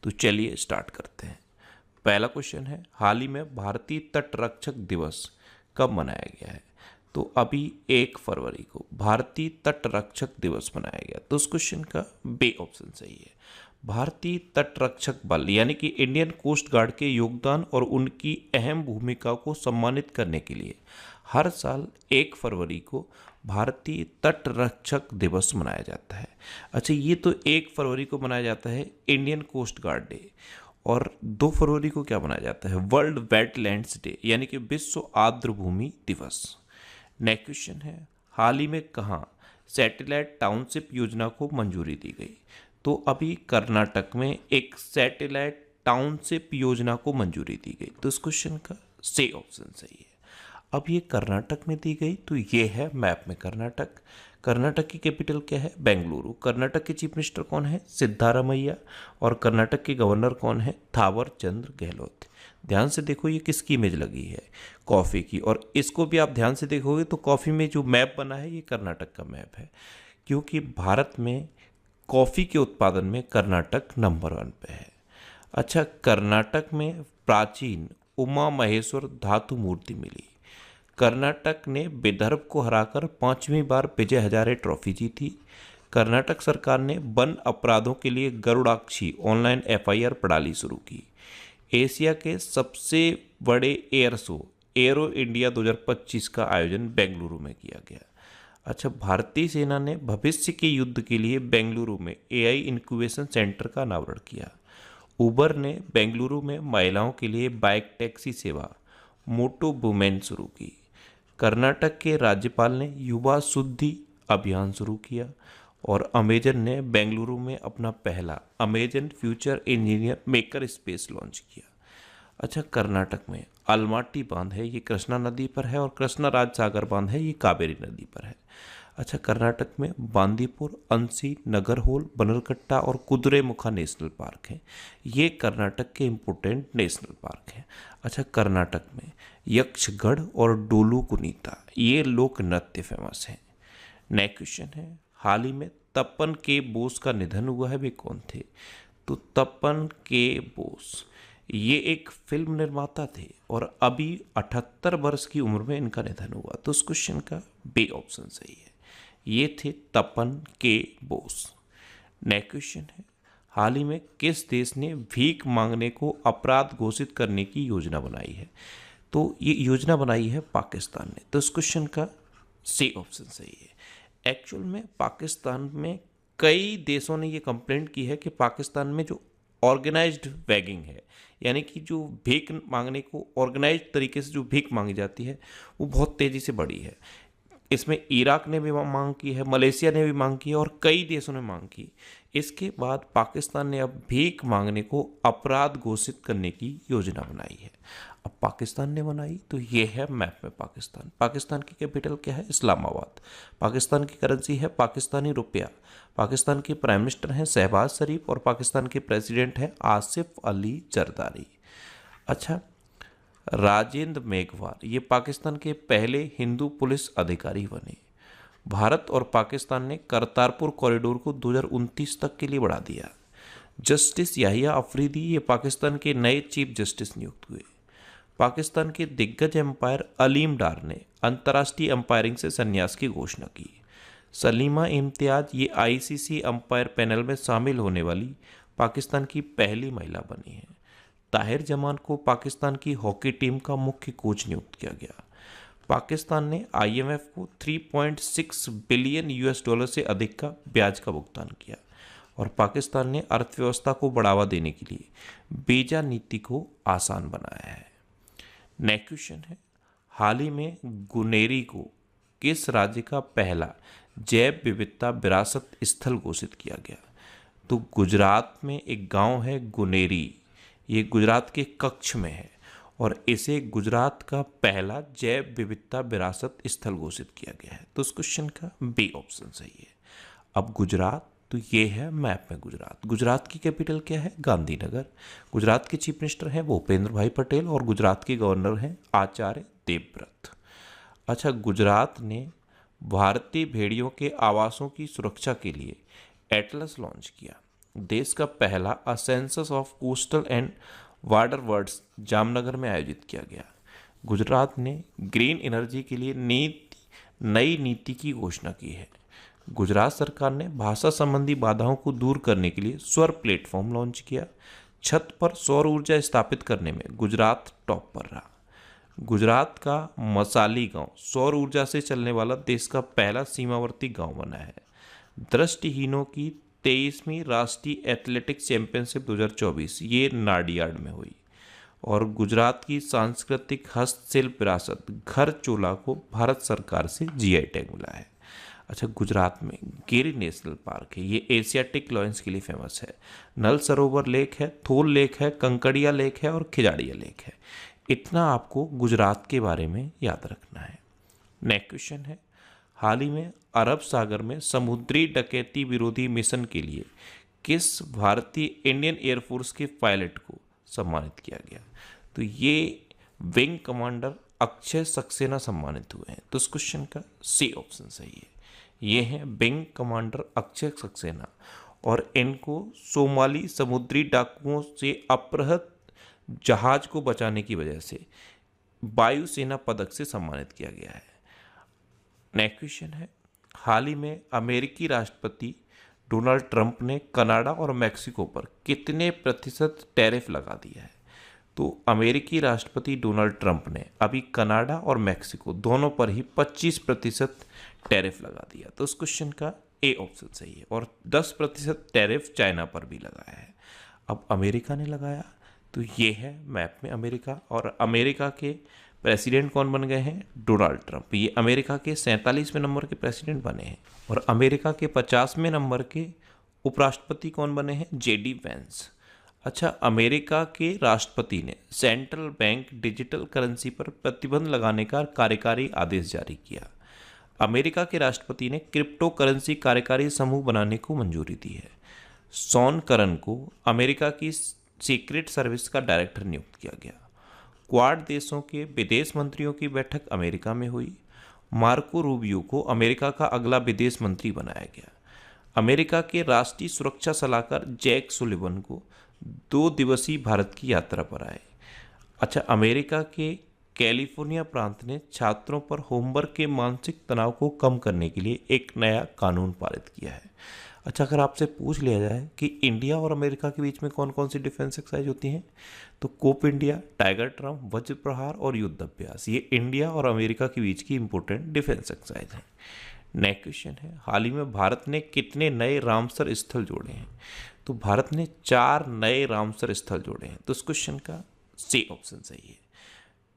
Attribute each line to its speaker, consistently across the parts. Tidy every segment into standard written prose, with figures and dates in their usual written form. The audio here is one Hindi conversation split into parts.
Speaker 1: तो चलिए स्टार्ट करते हैं। पहला क्वेश्चन है, हाल ही में भारतीय तटरक्षक दिवस कब मनाया गया है? तो अभी 1 फरवरी को भारतीय तटरक्षक दिवस मनाया गया। तो उस क्वेश्चन का बे ऑप्शन सही है। भारतीय तटरक्षक बल यानी कि इंडियन कोस्ट गार्ड के योगदान और उनकी अहम भूमिका को सम्मानित करने के लिए हर साल 1 फरवरी को भारतीय तटरक्षक दिवस मनाया जाता है। अच्छा, ये तो 1 फरवरी को मनाया जाता है इंडियन कोस्ट गार्ड डे, और 2 फरवरी को क्या मनाया जाता है? वर्ल्ड वेटलैंड्स डे यानी कि विश्व आर्द्रभूमि दिवस। नेक्स्ट क्वेश्चन है, हाल ही में कहाँ सैटेलाइट टाउनशिप योजना को मंजूरी दी गई? तो अभी कर्नाटक में एक सैटेलाइट टाउनशिप योजना को मंजूरी दी गई। तो इस क्वेश्चन का सी ऑप्शन सही है। अब ये कर्नाटक में दी गई, तो ये है मैप में कर्नाटक। कर्नाटक की कैपिटल क्या है? बेंगलुरु। कर्नाटक के चीफ मिनिस्टर कौन है? सिद्धारमैया। और कर्नाटक के गवर्नर कौन है? थावर चंद्र गहलोत। ध्यान से देखो ये किसकी इमेज लगी है? कॉफ़ी की। और इसको भी आप ध्यान से देखोगे तो कॉफ़ी में जो मैप बना है ये कर्नाटक का मैप है, क्योंकि भारत में कॉफ़ी के उत्पादन में कर्नाटक नंबर 1 पे है। अच्छा, कर्नाटक में प्राचीन उमा महेश्वर धातु मूर्ति मिली। कर्नाटक ने विदर्भ को हराकर 5वीं बार विजय हजारे ट्रॉफी जीती। कर्नाटक सरकार ने वन अपराधों के लिए गरुड़ाक्षी ऑनलाइन FIR प्रणाली शुरू की। एशिया के सबसे बड़े एयर शो एरो इंडिया 2025 का आयोजन बेंगलुरु में किया गया। अच्छा, भारतीय सेना ने भविष्य के युद्ध के लिए बेंगलुरु में AI इंक्यूबेशन सेंटर का अनावरण किया। उबर ने बेंगलुरु में महिलाओं के लिए बाइक टैक्सी सेवा मोटो वुमेन शुरू की। कर्नाटक के राज्यपाल ने युवा शुद्धि अभियान शुरू किया। और अमेजन ने बेंगलुरु में अपना पहला Amazon future engineer maker space launch किया। अच्छा, कर्नाटक में अलमाटी बांध है, ये कृष्णा नदी पर है, और कृष्णा राज सागर बांध है, ये कावेरी नदी पर है। अच्छा, कर्नाटक में बांदीपुर, अंसी, नगरहोल, बनरकट्टा और कुद्रेमुखा नेशनल पार्क हैं। ये कर्नाटक के इम्पोर्टेंट नेशनल पार्क हैं। अच्छा, कर्नाटक में यक्षगढ़ और डोलू कुनीता ये लोक नृत्य फेमस हैं। नेक्स्ट क्वेश्चन है, हाल ही में तपन के बोस का निधन हुआ है, वे कौन थे? तो तपन के बोस ये एक फिल्म निर्माता थे और अभी 78 वर्ष की उम्र में इनका निधन हुआ। तो उस क्वेश्चन का बी ऑप्शन सही है। ये थे तपन के बोस। नेक्स्ट क्वेश्चन है, हाल ही में किस देश ने भीख मांगने को अपराध घोषित करने की योजना बनाई है? तो ये योजना बनाई है पाकिस्तान ने। तो इस क्वेश्चन का सी ऑप्शन सही है। एक्चुअल में पाकिस्तान में कई देशों ने ये कंप्लेंट की है कि पाकिस्तान में जो ऑर्गेनाइज्ड बैगिंग है, यानी कि जो भीख मांगने को ऑर्गेनाइज्ड तरीके से जो भीख मांगी जाती है वो बहुत तेज़ी से बढ़ी है। इसमें इराक ने भी मांग की है, मलेशिया ने भी मांग की है, और कई देशों ने मांग की। इसके बाद पाकिस्तान ने अब भीख मांगने को अपराध घोषित करने की योजना बनाई है। अब पाकिस्तान ने बनाई तो ये है मैप में पाकिस्तान। पाकिस्तान की कैपिटल क्या है? इस्लामाबाद। पाकिस्तान की करेंसी है पाकिस्तानी रुपया। पाकिस्तान के प्राइम मिनिस्टर हैं शहबाज शरीफ, और पाकिस्तान के प्रेसिडेंट हैं आसिफ अली जरदारी। अच्छा, राजेंद्र मेघवाल ये पाकिस्तान के पहले हिंदू पुलिस अधिकारी बने। भारत और पाकिस्तान ने करतारपुर कॉरिडोर को 2029 तक के लिए बढ़ा दिया। जस्टिस याहिया अफरीदी ये पाकिस्तान के नए चीफ जस्टिस नियुक्त हुए। पाकिस्तान के दिग्गज एम्पायर अलीम डार ने अंतर्राष्ट्रीय अंपायरिंग से संन्यास की घोषणा की। सलीमा इम्तियाज ये ICC अंपायर पैनल में शामिल होने वाली पाकिस्तान की पहली महिला बनी है। ताहिर जमान को पाकिस्तान की हॉकी टीम का मुख्य कोच नियुक्त किया गया। पाकिस्तान ने IMF को 3.6 बिलियन US डॉलर से अधिक का ब्याज का भुगतान किया। और पाकिस्तान ने अर्थव्यवस्था को बढ़ावा देने के लिए वीजा नीति को आसान बनाया है। नेक्स्ट क्वेश्चन है, हाल ही में गुनेरी को किस राज्य का पहला जैव विविधता विरासत स्थल घोषित किया गया? तो गुजरात में एक गांव है गुनेरी, ये गुजरात के कच्छ में है, और इसे गुजरात का पहला जैव विविधता विरासत स्थल घोषित किया गया है। तो इस क्वेश्चन का बी ऑप्शन सही है। अब गुजरात, तो ये है मैप में गुजरात। गुजरात की कैपिटल क्या है? गांधीनगर। गुजरात के चीफ मिनिस्टर हैं भूपेंद्र भाई पटेल, और गुजरात के गवर्नर हैं आचार्य देवव्रत। अच्छा, गुजरात ने भारतीय भेड़ियों के आवासों की सुरक्षा के लिए एटलस लॉन्च किया। देश का पहला census of coastal and water words Jamnagar में आयोजित किया गया। गुजरात ने ग्रीन एनर्जी के लिए नई नीति की घोषणा की है। गुजरात सरकार ने भाषा संबंधी बाधाओं को दूर करने के लिए स्वर प्लेटफॉर्म लॉन्च किया। छत पर सौर ऊर्जा स्थापित करने में गुजरात टॉप पर रहा। गुजरात का मसाली गांव सौर ऊर्जा से चलने वाला देश का पहला सीमावर्ती गांव बना है। दृष्टिहीनों की 23वीं राष्ट्रीय एथलेटिक्स चैंपियनशिप 2024 ये नाडियाड में हुई। और गुजरात की सांस्कृतिक हस्तशिल्प विरासत घर चोला को भारत सरकार से जीआई टैग मिला है। अच्छा, गुजरात में गिर नेशनल पार्क है, ये एशियाटिक लॉयंस के लिए फेमस है। नल सरोवर लेक है, थोल लेक है, कंकड़िया लेक है और खिजाड़िया लेक है। इतना आपको गुजरात के बारे में याद रखना है। नेक्स्ट क्वेश्चन है, हाल ही में अरब सागर में समुद्री डकैती विरोधी मिशन के लिए किस भारतीय इंडियन एयरफोर्स के पायलट को सम्मानित किया गया? तो ये विंग कमांडर अक्षय सक्सेना सम्मानित हुए हैं। तो इस क्वेश्चन का सी ऑप्शन सही है। ये हैं विंग कमांडर अक्षय सक्सेना और इनको सोमाली समुद्री डाकुओं से अपहृत जहाज को बचाने की वजह से वायुसेना पदक से सम्मानित किया गया है। नेक्स्ट क्वेश्चन है, हाल ही में अमेरिकी राष्ट्रपति डोनाल्ड ट्रंप ने कनाडा और मैक्सिको पर कितने प्रतिशत टैरिफ लगा दिया है? तो अमेरिकी राष्ट्रपति डोनाल्ड ट्रंप ने अभी कनाडा और मैक्सिको दोनों पर ही 25% टैरिफ लगा दिया। तो उस क्वेश्चन का ए ऑप्शन सही है। और 10% टैरिफ चाइना पर भी लगाया है। अब अमेरिका ने लगाया, तो ये है मैप में अमेरिका। और अमेरिका के प्रेसिडेंट कौन बन गए हैं? Donald Trump. ये अमेरिका के 47वें नंबर के प्रेसिडेंट बने हैं। और अमेरिका के 50वें नंबर के उपराष्ट्रपति कौन बने हैं? JD Vance. अच्छा, अमेरिका के राष्ट्रपति ने सेंट्रल बैंक डिजिटल करेंसी पर प्रतिबंध लगाने का कार्यकारी आदेश जारी किया। अमेरिका के राष्ट्रपति ने क्रिप्टो करेंसी कार्यकारी समूह बनाने को मंजूरी दी है। शॉन करन को अमेरिका की सीक्रेट सर्विस का डायरेक्टर नियुक्त किया गया। क्वाड देशों के विदेश मंत्रियों की बैठक अमेरिका में हुई। मार्को रूबियो को अमेरिका का अगला विदेश मंत्री बनाया गया। अमेरिका के राष्ट्रीय सुरक्षा सलाहकार जैक सुलिवन को 2 दिवसीय भारत की यात्रा पर आए। अच्छा, अमेरिका के कैलिफोर्निया प्रांत ने छात्रों पर होमवर्क के मानसिक तनाव को कम करने के लिए एक नया कानून पारित किया है। अच्छा, अगर आपसे पूछ लिया जाए कि इंडिया और अमेरिका के बीच में कौन कौन सी डिफेंस एक्सरसाइज होती हैं, तो कोप इंडिया, टाइगर ट्रम्प, वज्र प्रहार और युद्ध अभ्यास, ये इंडिया और अमेरिका के बीच की इंपॉर्टेंट डिफेंस एक्सरसाइज है। नेक्स्ट क्वेश्चन है, हाल ही में भारत ने कितने नए रामसर स्थल जोड़े हैं? तो भारत ने 4 नए रामसर स्थल जोड़े हैं। तो इस क्वेश्चन का सी ऑप्शन सही है।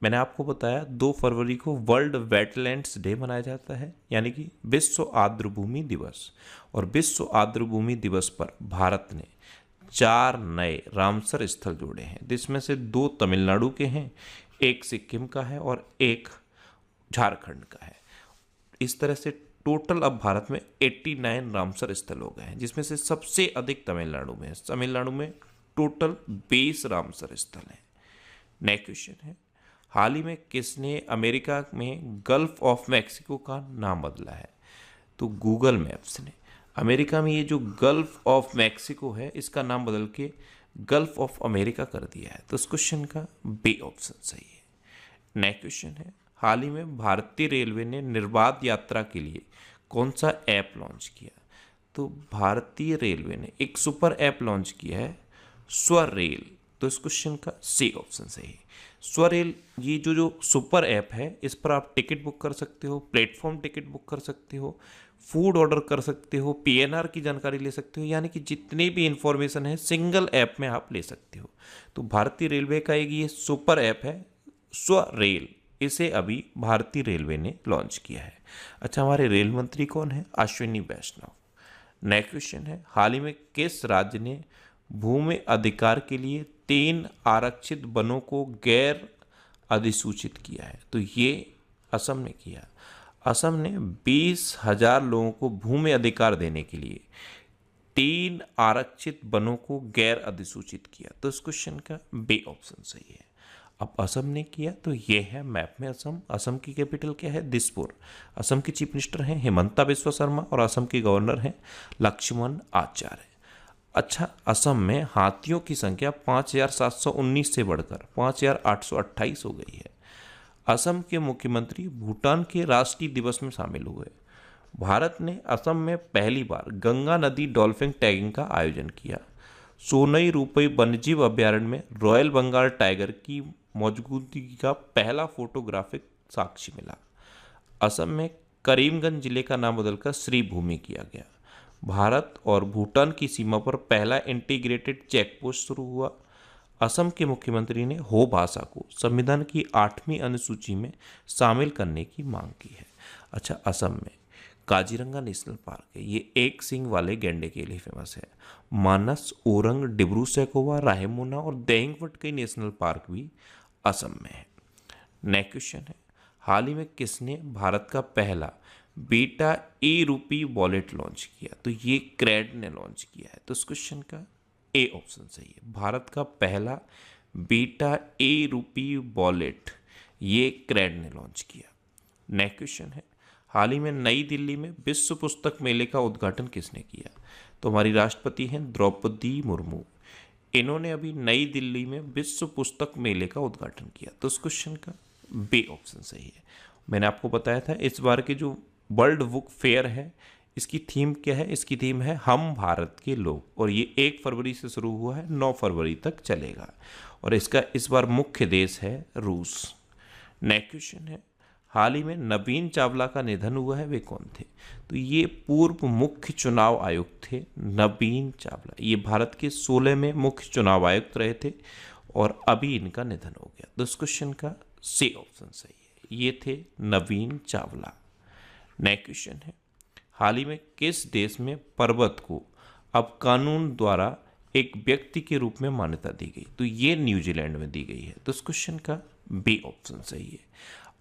Speaker 1: मैंने आपको बताया 2 फरवरी को वर्ल्ड वेटलैंड्स डे मनाया जाता है, यानी कि विश्व आर्द्रभूमि दिवस। और विश्व आर्द्रभूमि दिवस पर भारत ने 4 नए रामसर स्थल जोड़े हैं, जिसमें से 2 तमिलनाडु के हैं, 1 सिक्किम का है और 1 झारखंड का है। इस तरह से टोटल अब भारत में 89 रामसर स्थल हो गए हैं, जिसमें से सबसे अधिक तमिलनाडु में है। तमिलनाडु में टोटल 20 रामसर स्थल हैं। नेक्स्ट क्वेश्चन है, हाल ही में किसने अमेरिका में गल्फ ऑफ मैक्सिको का नाम बदला है? तो गूगल मैप्स ने अमेरिका में ये जो गल्फ ऑफ मैक्सिको है, इसका नाम बदल के गल्फ ऑफ अमेरिका कर दिया है। तो इस क्वेश्चन का बी ऑप्शन सही है। नेक्स्ट क्वेश्चन है, हाल ही में भारतीय रेलवे ने निर्बाध यात्रा के लिए कौन सा ऐप लॉन्च किया? तो भारतीय रेलवे ने एक सुपर ऐप लॉन्च किया है, स्वरेल। तो इस क्वेश्चन का सी ऑप्शन सही है। स्वरेल ये जो सुपर ऐप है, इस पर आप टिकट बुक कर सकते हो, प्लेटफॉर्म टिकट बुक कर सकते हो, फूड ऑर्डर कर सकते हो, पीएनआर की जानकारी ले सकते हो, यानी कि जितनी भी इंफॉर्मेशन है सिंगल ऐप में आप ले सकते हो। तो भारतीय रेलवे का एक ये सुपर ऐप है स्वरेल, इसे अभी भारतीय रेलवे ने लॉन्च किया है। अच्छा, हमारे रेल मंत्री कौन है? अश्विनी वैष्णव। नेक्स्ट क्वेश्चन है, हाल ही में किस राज्य ने भूमि अधिकार के लिए 3 आरक्षित वनों को गैर अधिसूचित किया है? तो ये असम ने किया। असम ने 20,000 लोगों को भूमि अधिकार देने के लिए 3 आरक्षित वनों को गैर अधिसूचित किया। तो इस क्वेश्चन का बी ऑप्शन सही है। अब असम ने किया, तो ये है मैप में असम। असम की कैपिटल क्या है? दिसपुर। असम के चीफ मिनिस्टर हैं हिमंता बिस्वा शर्मा और असम के गवर्नर हैं लक्ष्मण आचार्य। अच्छा, असम में हाथियों की संख्या 5,719 से बढ़कर 5,828 हो गई है। असम के मुख्यमंत्री भूटान के राष्ट्रीय दिवस में शामिल हुए। भारत ने असम में पहली बार गंगा नदी डॉल्फिन टैगिंग का आयोजन किया। सोनई रूपई वन्यजीव अभयारण्य में रॉयल बंगाल टाइगर की मौजूदगी का पहला फोटोग्राफिक साक्ष्य मिला। असम में करीमगंज जिले का नाम बदलकर श्रीभूमि किया गया। भारत और भूटान की सीमा पर पहला इंटीग्रेटेड चेक पोस्ट शुरू हुआ। असम के मुख्यमंत्री ने हो भाषा को संविधान की 8वीं अनुसूची में शामिल करने की मांग की है। अच्छा, असम में काजीरंगा नेशनल पार्क है, ये एक सींग वाले गैंडे के लिए फेमस है। मानस, ओरंग, डिब्रू सैखोवा, रायमोना और देंगवटकई नेशनल पार्क भी असम में है। नेक्स्ट क्वेश्चन है, हाल ही में किसने भारत का पहला बीटा ई रूपी वॉलेट लॉन्च किया? तो ये क्रेड ने लॉन्च किया है। तो इस क्वेश्चन का ए ऑप्शन सही है। भारत का पहला बीटा ई रूपी वॉलेट ये क्रेड ने लॉन्च किया। नेक्स्ट क्वेश्चन है, हाल ही में नई दिल्ली में विश्व पुस्तक मेले का उद्घाटन किसने किया? तो हमारी राष्ट्रपति हैं द्रौपदी मुर्मू। इन्होंने अभी नई दिल्ली में विश्व पुस्तक मेले का उद्घाटन किया। तो इस क्वेश्चन का बी ऑप्शन सही है। मैंने आपको बताया था इस बार के जो वर्ल्ड बुक फेयर है इसकी थीम क्या है? इसकी थीम है हम भारत के लोग, और ये 1 फरवरी से शुरू हुआ है, 9 फरवरी तक चलेगा, और इसका इस बार मुख्य देश है रूस। नेक्स्ट क्वेश्चन है, हाल ही में नवीन चावला का निधन हुआ है, वे कौन थे? तो ये पूर्व मुख्य चुनाव आयुक्त थे नवीन चावला। ये भारत के 16 में मुख्य चुनाव आयुक्त रहे थे और अभी इनका निधन हो गया। तो इस क्वेश्चन का सी ऑप्शन सही है, ये थे नवीन चावला। नेक्स्ट क्वेश्चन है, हाल ही में किस देश में पर्वत को अब कानून द्वारा एक व्यक्ति के रूप में मान्यता दी गई? तो ये न्यूजीलैंड में दी गई है। तो इस क्वेश्चन का बी ऑप्शन सही है।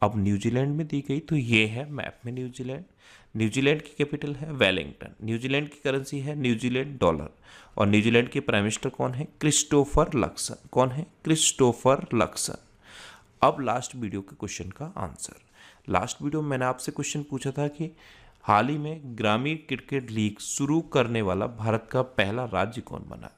Speaker 1: अब न्यूजीलैंड में दी गई तो ये है मैप में न्यूजीलैंड। न्यूजीलैंड की कैपिटल है वेलिंगटन। न्यूजीलैंड की करेंसी है न्यूजीलैंड डॉलर, और न्यूजीलैंड के प्राइम मिनिस्टर कौन है? Christopher Luxon. कौन है? Christopher Luxon. अब लास्ट वीडियो के क्वेश्चन का आंसर। लास्ट वीडियो में मैंने आपसे क्वेश्चन पूछा था कि हाल ही में ग्रामीण क्रिकेट लीग शुरू करने वाला भारत का पहला राज्य कौन बना?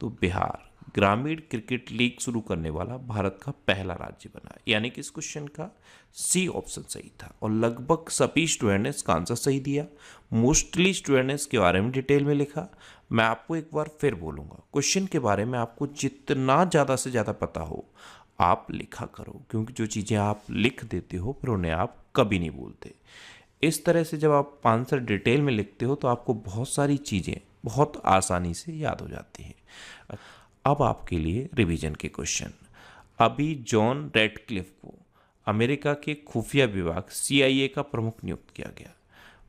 Speaker 1: तो बिहार ग्रामीण क्रिकेट लीग शुरू करने वाला भारत का पहला राज्य बना, यानी कि इस क्वेश्चन का सी ऑप्शन सही था। और लगभग सभी स्टूडेंट ने इसका आंसर सही दिया। मोस्टली स्टूडेंट ने इसके बारे में डिटेल में लिखा। मैं आपको एक बार फिर बोलूँगा, क्वेश्चन के बारे में आपको जितना ज़्यादा से ज़्यादा पता हो आप लिखा करो, क्योंकि जो चीज़ें आप लिख देते हो फिर उन्हें आप कभी नहीं भूलते। इस तरह से जब आप आंसर डिटेल में लिखते हो तो आपको बहुत सारी चीज़ें बहुत आसानी से याद हो जाती हैं। अब आपके लिए रिवीजन के क्वेश्चन। अभी जॉन रेडक्लिफ को अमेरिका के खुफिया विभाग CIA का प्रमुख नियुक्त किया गया।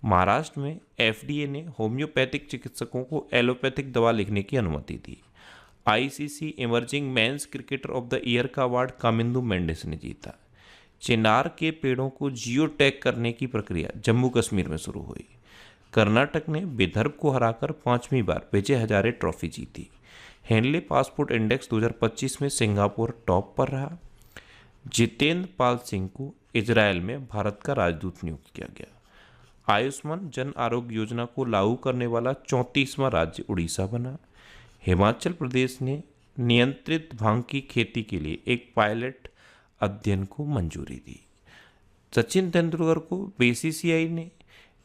Speaker 1: महाराष्ट्र में FDA ने होम्योपैथिक चिकित्सकों को एलोपैथिक दवा लिखने की अनुमति दी। ICC emerging men's cricketer of the year का अवार्ड कामिंदु मेंडिस ने जीता। चिनार के पेड़ों को जियो टैग करने की प्रक्रिया जम्मू कश्मीर में शुरू हुई। कर्नाटक ने विदर्भ को हराकर 5वीं बार विजय हजारे ट्रॉफी जीती। हेनले पासपोर्ट इंडेक्स 2025 में सिंगापुर टॉप पर रहा। जितेंद्र पाल सिंह को इजरायल में भारत का राजदूत नियुक्त किया गया। आयुष्मान जन आरोग्य योजना को लागू करने वाला 34वां राज्य उड़ीसा बना। हिमाचल प्रदेश ने नियंत्रित भांग की खेती के लिए एक पायलट अध्ययन को मंजूरी दी। सचिन तेंदुलकर को BCCI ने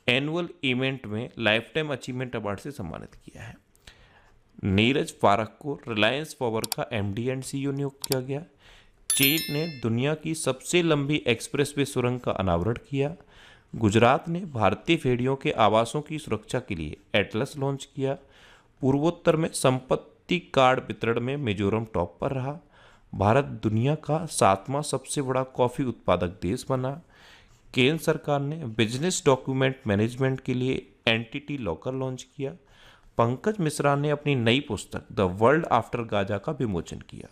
Speaker 1: एनुअल इवेंट में लाइफ टाइम अचीवमेंट अवार्ड से सम्मानित किया है। नीरज फारक को रिलायंस पावर का MD एंड CEO नियुक्त किया गया। चीन ने दुनिया की सबसे लंबी एक्सप्रेसवे सुरंग का अनावरण किया। गुजरात ने भारतीय भेड़ियों के आवासों की सुरक्षा के लिए एटलस लॉन्च किया। पूर्वोत्तर में संपत्ति कार्ड वितरण में मिजोरम टॉप पर रहा। भारत दुनिया का 7वां सबसे बड़ा कॉफ़ी उत्पादक देश बना। केंद्र सरकार ने बिजनेस डॉक्यूमेंट मैनेजमेंट के लिए एंटिटी लॉकर लॉन्च किया। पंकज मिश्रा ने अपनी नई पुस्तक द वर्ल्ड आफ्टर गाजा का विमोचन किया।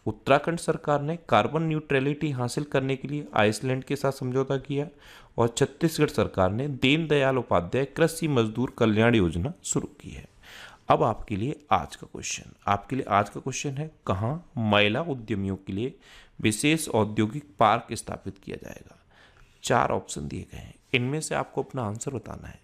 Speaker 1: उत्तराखंड सरकार ने कार्बन न्यूट्रलिटी हासिल करने के लिए आइसलैंड के साथ समझौता किया। और छत्तीसगढ़ सरकार ने दीनदयाल उपाध्याय कृषि मजदूर कल्याण योजना शुरू की है। अब आपके लिए आज का क्वेश्चन है, कहाँ महिला उद्यमियों के लिए विशेष औद्योगिक पार्क स्थापित किया जाएगा? 4 ऑप्शन दिए गए हैं, इनमें से आपको अपना आंसर बताना है।